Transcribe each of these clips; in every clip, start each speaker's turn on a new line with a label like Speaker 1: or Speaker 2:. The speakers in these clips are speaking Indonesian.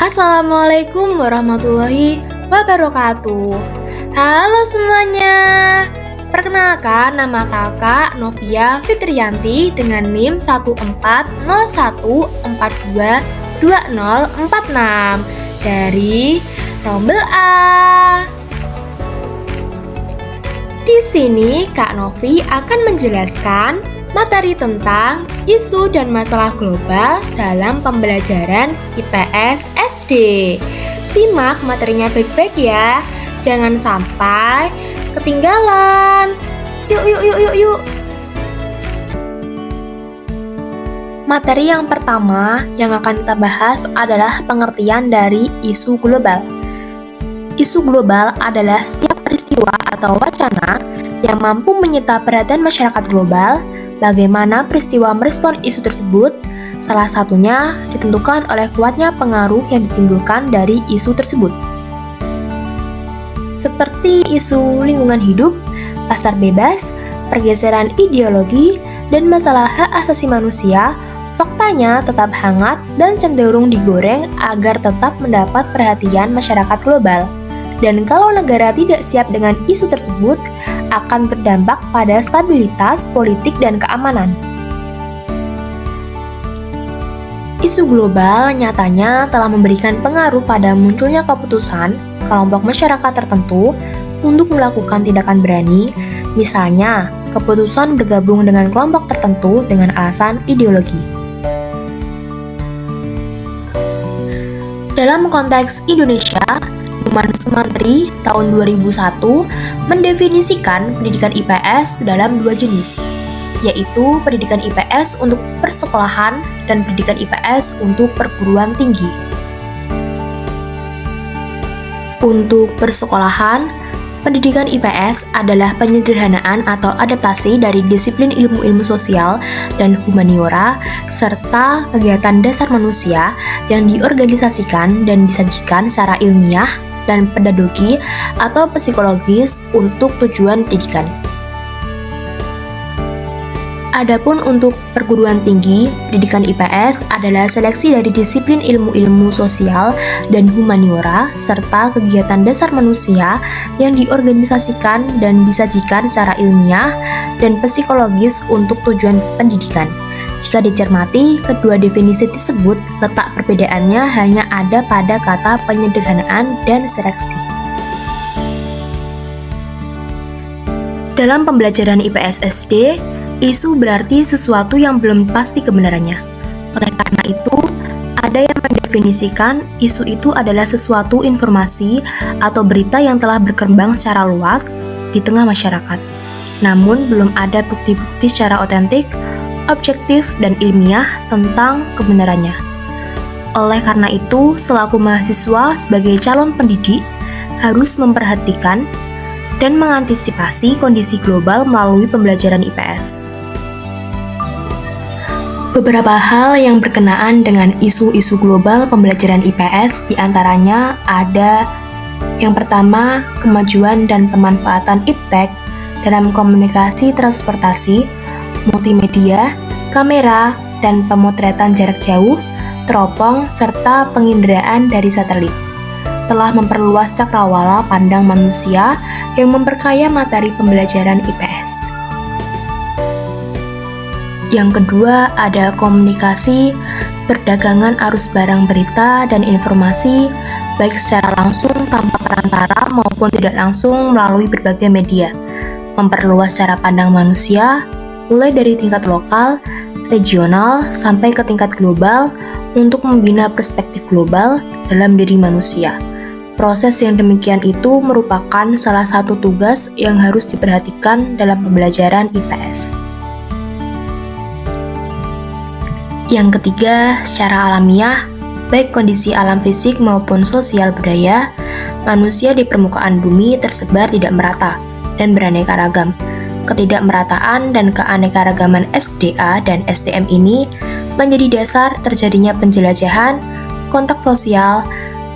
Speaker 1: Assalamualaikum warahmatullahi wabarakatuh. Halo semuanya. Perkenalkan, nama kakak Novia Fitriyanti dengan NIM 1401422046 dari Rombel A. Di sini Kak Novi akan menjelaskan materi tentang isu dan masalah global dalam pembelajaran IPS SD. Simak materinya baik-baik ya, jangan sampai ketinggalan. Yuk. Materi yang pertama yang akan kita bahas adalah pengertian dari isu global. Isu global adalah setiap peristiwa atau wacana yang mampu menyita perhatian masyarakat global. Bagaimana peristiwa merespon isu tersebut, salah satunya ditentukan oleh kuatnya pengaruh yang ditimbulkan dari isu tersebut. Seperti isu lingkungan hidup, pasar bebas, pergeseran ideologi, dan masalah hak asasi manusia, faktanya tetap hangat dan cenderung digoreng agar tetap mendapat perhatian masyarakat global. Dan kalau negara tidak siap dengan isu tersebut, akan berdampak pada stabilitas politik dan keamanan. Isu global nyatanya telah memberikan pengaruh pada munculnya keputusan kelompok masyarakat tertentu untuk melakukan tindakan berani, misalnya keputusan bergabung dengan kelompok tertentu dengan alasan ideologi. Dalam konteks Indonesia, Numan Sumantri tahun 2001 mendefinisikan pendidikan IPS dalam dua jenis, yaitu pendidikan IPS untuk persekolahan dan pendidikan IPS untuk perguruan tinggi. Untuk persekolahan, pendidikan IPS adalah penyederhanaan atau adaptasi dari disiplin ilmu-ilmu sosial dan humaniora serta kegiatan dasar manusia yang diorganisasikan dan disajikan secara ilmiah dan pedagogi atau psikologis untuk tujuan pendidikan. Adapun untuk perguruan tinggi, pendidikan IPS adalah seleksi dari disiplin ilmu-ilmu sosial dan humaniora serta kegiatan dasar manusia yang diorganisasikan dan disajikan secara ilmiah dan psikologis untuk tujuan pendidikan. Jika dicermati, kedua definisi tersebut letak perbedaannya hanya ada pada kata penyederhanaan dan seleksi. Dalam pembelajaran IPS SD, isu berarti sesuatu yang belum pasti kebenarannya. Oleh karena itu, ada yang mendefinisikan isu itu adalah sesuatu informasi atau berita yang telah berkembang secara luas di tengah masyarakat. Namun, belum ada bukti-bukti secara otentik, objektif, dan ilmiah tentang kebenarannya. Oleh karena itu, selaku mahasiswa sebagai calon pendidik harus memperhatikan dan mengantisipasi kondisi global melalui pembelajaran IPS. Beberapa hal yang berkenaan dengan isu-isu global pembelajaran IPS diantaranya ada yang pertama, kemajuan dan pemanfaatan iptek dalam komunikasi transportasi, multimedia, kamera, dan pemotretan jarak jauh, teropong, serta penginderaan dari satelit telah memperluas cakrawala pandang manusia yang memperkaya materi pembelajaran IPS. Yang kedua, ada komunikasi, perdagangan arus barang berita dan informasi, baik secara langsung tanpa perantara maupun tidak langsung melalui berbagai media, memperluas cara pandang manusia, mulai dari tingkat lokal, regional, sampai ke tingkat global untuk membina perspektif global dalam diri manusia. Proses yang demikian itu merupakan salah satu tugas yang harus diperhatikan dalam pembelajaran IPS. Yang ketiga, secara alamiah, baik kondisi alam fisik maupun sosial budaya, manusia di permukaan bumi tersebar tidak merata dan beraneka ragam. Ketidakmerataan dan keanekaragaman SDA dan SDM ini menjadi dasar terjadinya penjelajahan, kontak sosial,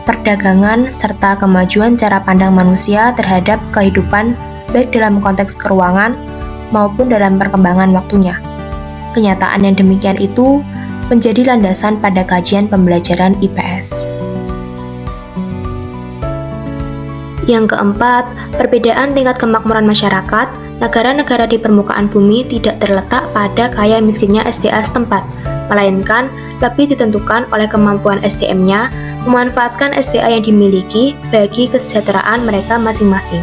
Speaker 1: perdagangan, serta kemajuan cara pandang manusia terhadap kehidupan baik dalam konteks keruangan maupun dalam perkembangan waktunya. Kenyataan yang demikian itu menjadi landasan pada kajian pembelajaran IPS. Yang keempat, perbedaan tingkat kemakmuran masyarakat. Negara-negara di permukaan bumi tidak terletak pada kaya miskinnya SDA setempat, melainkan lebih ditentukan oleh kemampuan SDM-nya memanfaatkan SDA yang dimiliki bagi kesejahteraan mereka masing-masing.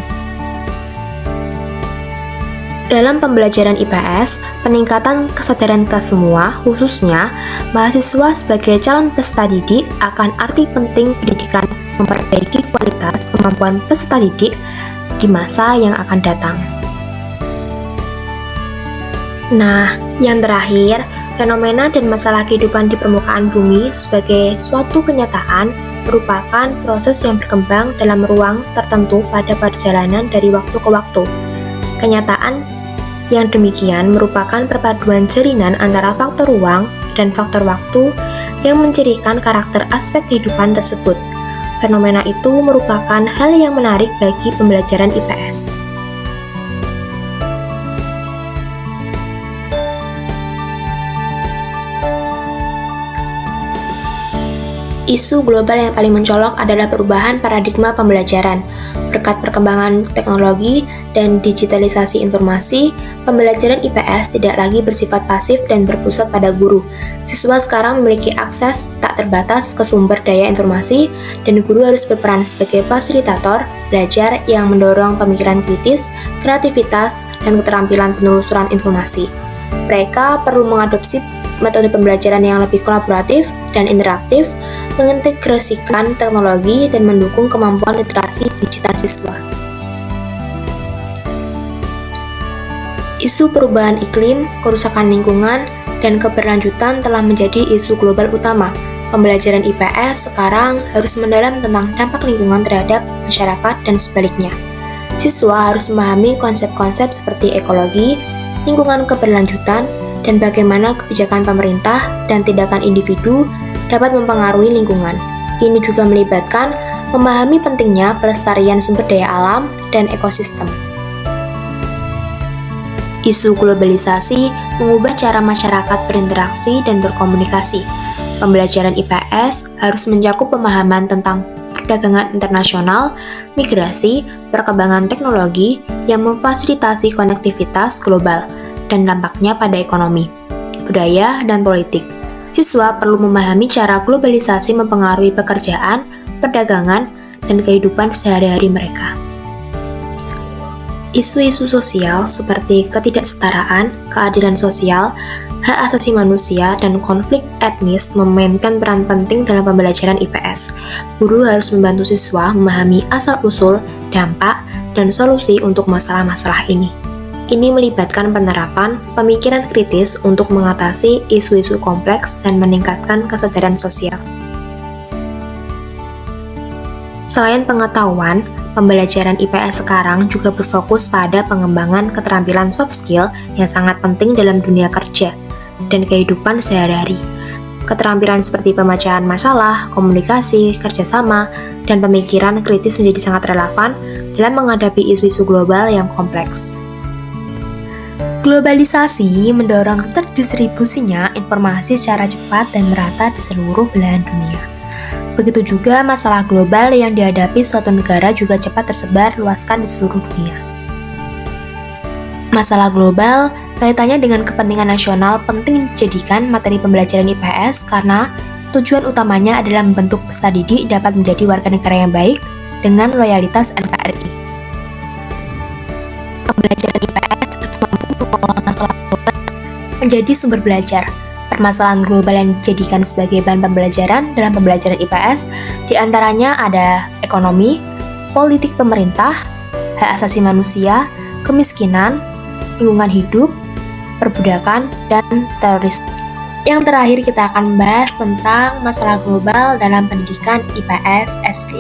Speaker 1: Dalam pembelajaran IPS, peningkatan kesadaran kita semua, khususnya mahasiswa sebagai calon peserta didik, akan arti penting pendidikan memperbaiki kualitas kemampuan peserta didik di masa yang akan datang. Nah, yang terakhir, fenomena dan masalah kehidupan di permukaan bumi sebagai suatu kenyataan merupakan proses yang berkembang dalam ruang tertentu pada perjalanan dari waktu ke waktu. Kenyataan yang demikian merupakan perpaduan jalinan antara faktor ruang dan faktor waktu yang mencirikan karakter aspek kehidupan tersebut. Fenomena itu merupakan hal yang menarik bagi pembelajaran IPS. Isu global yang paling mencolok adalah perubahan paradigma pembelajaran. Berkat perkembangan teknologi dan digitalisasi informasi, pembelajaran IPS tidak lagi bersifat pasif dan berpusat pada guru. Siswa sekarang memiliki akses tak terbatas ke sumber daya informasi, dan guru harus berperan sebagai fasilitator belajar yang mendorong pemikiran kritis, kreativitas, dan keterampilan penelusuran informasi. Mereka perlu mengadopsi metode pembelajaran yang lebih kolaboratif dan interaktif, mengintegrasikan teknologi, dan mendukung kemampuan literasi digital siswa. Isu perubahan iklim, kerusakan lingkungan, dan keberlanjutan telah menjadi isu global utama. Pembelajaran IPS sekarang harus mendalam tentang dampak lingkungan terhadap masyarakat dan sebaliknya. Siswa harus memahami konsep-konsep seperti ekologi, lingkungan keberlanjutan, dan bagaimana kebijakan pemerintah dan tindakan individu dapat mempengaruhi lingkungan. Ini juga melibatkan memahami pentingnya pelestarian sumber daya alam dan ekosistem. Isu globalisasi mengubah cara masyarakat berinteraksi dan berkomunikasi. Pembelajaran IPS harus mencakup pemahaman tentang perdagangan internasional, migrasi, perkembangan teknologi yang memfasilitasi konektivitas global, dan dampaknya pada ekonomi, budaya, dan politik. Siswa perlu memahami cara globalisasi mempengaruhi pekerjaan, perdagangan, dan kehidupan sehari-hari mereka. Isu-isu sosial seperti ketidaksetaraan, keadilan sosial, hak asasi manusia, dan konflik etnis memainkan peran penting dalam pembelajaran IPS. Guru harus membantu siswa memahami asal-usul, dampak, dan solusi untuk masalah-masalah ini. Ini melibatkan penerapan pemikiran kritis untuk mengatasi isu-isu kompleks dan meningkatkan kesadaran sosial. Selain pengetahuan, pembelajaran IPS sekarang juga berfokus pada pengembangan keterampilan soft skill yang sangat penting dalam dunia kerja dan kehidupan sehari-hari. Keterampilan seperti pemecahan masalah, komunikasi, kerjasama, dan pemikiran kritis menjadi sangat relevan dalam menghadapi isu-isu global yang kompleks. Globalisasi mendorong terdistribusinya informasi secara cepat dan merata di seluruh belahan dunia. Begitu juga masalah global yang dihadapi suatu negara juga cepat tersebar luaskan di seluruh dunia. Masalah global kaitannya dengan kepentingan nasional penting dijadikan materi pembelajaran IPS karena tujuan utamanya adalah membentuk peserta didik dapat menjadi warga negara yang baik dengan loyalitas NKRI. Pembelajaran IPS harus mampu mengolah masalah global menjadi sumber belajar. Permasalahan global yang dijadikan sebagai bahan pembelajaran dalam pembelajaran IPS diantaranya ada ekonomi, politik pemerintah, hak asasi manusia, kemiskinan, lingkungan hidup, perbudakan, dan terorisme. Yang terakhir kita akan membahas tentang masalah global dalam pendidikan IPS SD.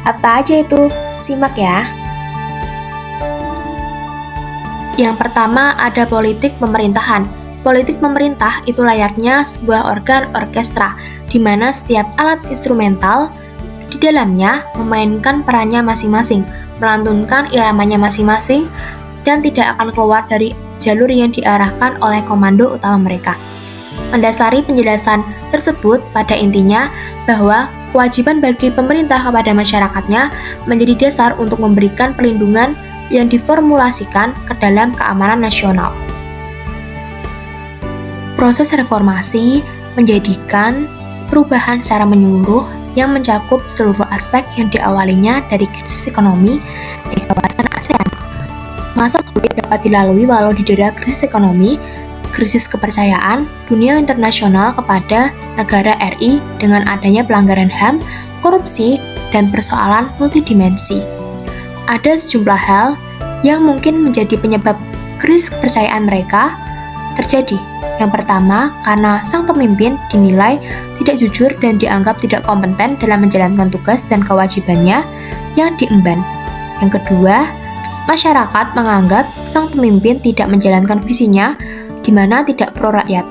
Speaker 1: Apa aja itu? Simak ya. Yang pertama ada politik pemerintahan. Politik pemerintah itu layaknya sebuah organ orkestra, di mana setiap alat instrumental di dalamnya memainkan perannya masing-masing, melantunkan iramanya masing-masing, dan tidak akan keluar dari jalur yang diarahkan oleh komando utama mereka. Mendasari penjelasan tersebut pada intinya bahwa kewajiban bagi pemerintah kepada masyarakatnya menjadi dasar untuk memberikan perlindungan yang diformulasikan ke dalam keamanan nasional. Proses reformasi menjadikan perubahan secara menyeluruh yang mencakup seluruh aspek yang diawalinya dari krisis ekonomi di kawasan ASEAN. Masa sulit dapat dilalui walau didera krisis ekonomi, krisis kepercayaan dunia internasional kepada negara RI dengan adanya pelanggaran HAM, korupsi, dan persoalan multidimensi. Ada sejumlah hal yang mungkin menjadi penyebab krisis kepercayaan mereka terjadi. Yang pertama, karena sang pemimpin dinilai tidak jujur dan dianggap tidak kompeten dalam menjalankan tugas dan kewajibannya yang diemban. Yang kedua, masyarakat menganggap sang pemimpin tidak menjalankan visinya di mana tidak pro rakyat.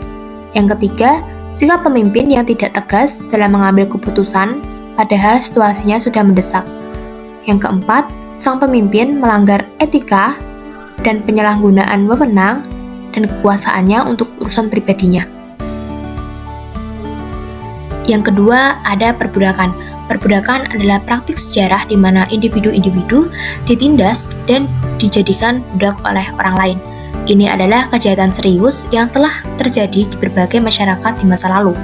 Speaker 1: Yang ketiga, sikap pemimpin yang tidak tegas dalam mengambil keputusan padahal situasinya sudah mendesak. Yang keempat, sang pemimpin melanggar etika dan penyalahgunaan wewenang dan kekuasaannya untuk urusan pribadinya. Yang kedua, ada perbudakan. Perbudakan adalah praktik sejarah di mana individu-individu ditindas dan dijadikan budak oleh orang lain. Ini adalah kejahatan serius yang telah terjadi di berbagai masyarakat di masa lalu.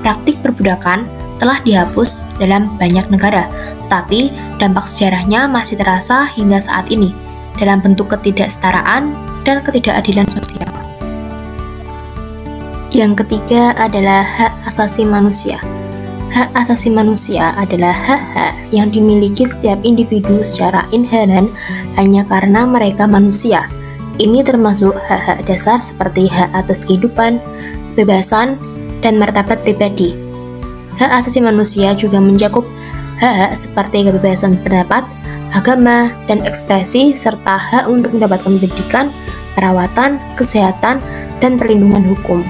Speaker 1: Praktik perbudakan telah dihapus dalam banyak negara, tapi dampak sejarahnya masih terasa hingga saat ini dalam bentuk ketidaksetaraan dan ketidakadilan sosial. Yang ketiga adalah hak asasi manusia. Hak asasi manusia adalah hak-hak yang dimiliki setiap individu secara inheren hanya karena mereka manusia. Ini termasuk hak-hak dasar seperti hak atas kehidupan, kebebasan, dan martabat pribadi. Hak asasi manusia juga mencakup hak-hak seperti kebebasan berpendapat, agama, dan ekspresi, serta hak untuk mendapatkan pendidikan, perawatan, kesehatan, dan perlindungan hukum.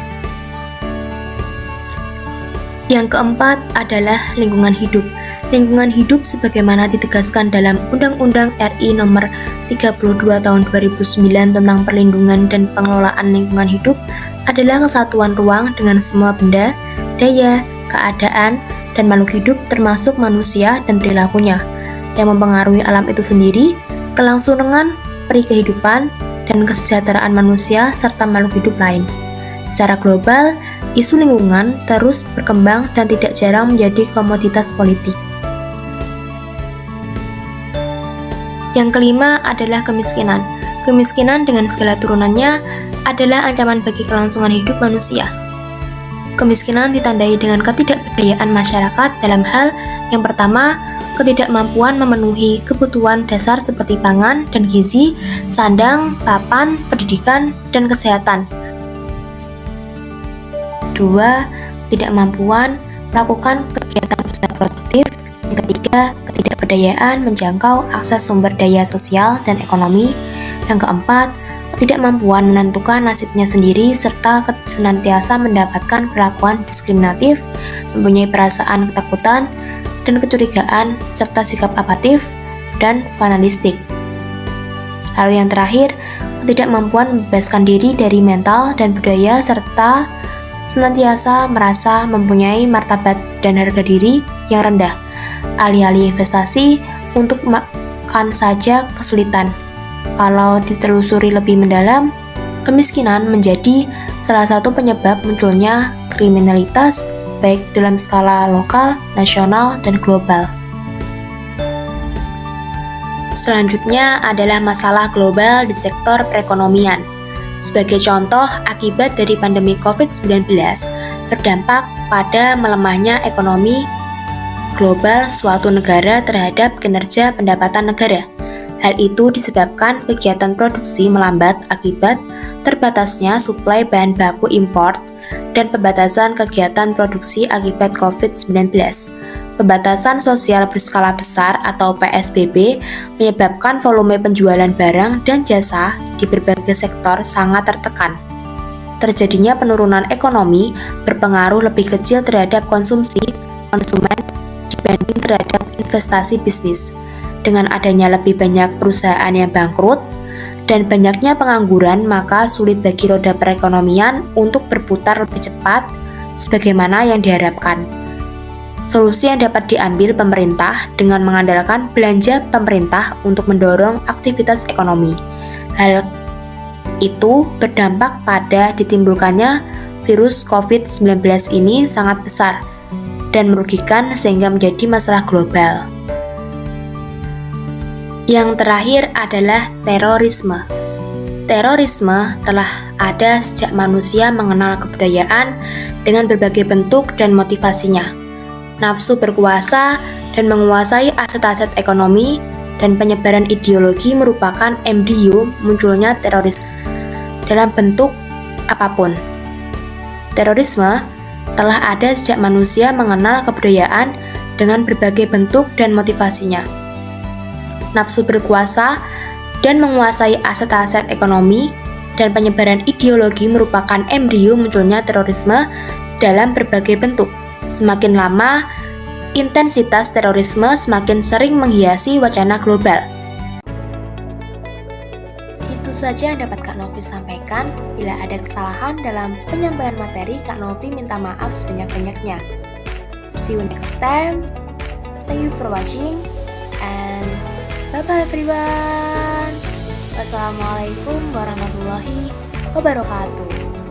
Speaker 1: Yang keempat adalah lingkungan hidup. Lingkungan hidup sebagaimana ditegaskan dalam Undang-Undang RI Nomor 32 Tahun 2009 tentang perlindungan dan pengelolaan lingkungan hidup adalah kesatuan ruang dengan semua benda, daya, keadaan, dan makhluk hidup termasuk manusia dan perilakunya yang mempengaruhi alam itu sendiri, kelangsungan peri kehidupan, dan kesejahteraan manusia serta makhluk hidup lain. Secara global, isu lingkungan terus berkembang dan tidak jarang menjadi komoditas politik. Yang kelima adalah kemiskinan. Kemiskinan dengan segala turunannya adalah ancaman bagi kelangsungan hidup manusia. Kemiskinan ditandai dengan ketidakberdayaan masyarakat dalam hal yang pertama, ketidakmampuan memenuhi kebutuhan dasar seperti pangan dan gizi, sandang, papan, pendidikan, dan kesehatan. 2. Ketidakmampuan melakukan kegiatan usaha produktif. Yang ketiga, ketidakberdayaan menjangkau akses sumber daya sosial dan ekonomi. Yang keempat, ketidakmampuan menentukan nasibnya sendiri serta senantiasa mendapatkan perlakuan diskriminatif, mempunyai perasaan ketakutan dan kecurigaan serta sikap apatif dan fatalistik. Lalu yang terakhir, ketidakmampuan membebaskan diri dari mental dan budaya serta senantiasa merasa mempunyai martabat dan harga diri yang rendah. Alih-alih investasi untuk makan saja kesulitan. Kalau ditelusuri lebih mendalam, kemiskinan menjadi salah satu penyebab munculnya kriminalitas baik dalam skala lokal, nasional, dan global. Selanjutnya adalah masalah global di sektor perekonomian. Sebagai contoh, akibat dari pandemi COVID-19 berdampak pada melemahnya ekonomi global suatu negara terhadap kinerja pendapatan negara. Hal itu disebabkan kegiatan produksi melambat akibat terbatasnya suplai bahan baku import dan pembatasan kegiatan produksi akibat COVID-19. Pembatasan sosial berskala besar atau PSBB menyebabkan volume penjualan barang dan jasa di berbagai sektor sangat tertekan. Terjadinya penurunan ekonomi berpengaruh lebih kecil terhadap konsumsi konsumen dibanding terhadap investasi bisnis. Dengan adanya lebih banyak perusahaan yang bangkrut dan banyaknya pengangguran, maka sulit bagi roda perekonomian untuk berputar lebih cepat sebagaimana yang diharapkan. Solusi yang dapat diambil pemerintah dengan mengandalkan belanja pemerintah untuk mendorong aktivitas ekonomi. Hal itu berdampak pada ditimbulkannya virus COVID-19 ini sangat besar dan merugikan sehingga menjadi masalah global. Yang terakhir adalah terorisme. Terorisme telah ada sejak manusia mengenal kebudayaan dengan berbagai bentuk dan motivasinya. Nafsu berkuasa dan menguasai aset-aset ekonomi dan penyebaran ideologi merupakan embrio munculnya terorisme dalam bentuk apapun. Terorisme telah ada sejak manusia mengenal kebudayaan dengan berbagai bentuk dan motivasinya. Nafsu berkuasa dan menguasai aset-aset ekonomi dan penyebaran ideologi merupakan embrio munculnya terorisme dalam berbagai bentuk. Semakin lama, intensitas terorisme semakin sering menghiasi wacana global. Itu saja yang dapat Kak Novi sampaikan. Bila ada kesalahan dalam penyampaian materi, Kak Novi minta maaf sebanyak-banyaknya. See you next time. Thank you for watching and bye-bye everyone. Wassalamualaikum warahmatullahi wabarakatuh.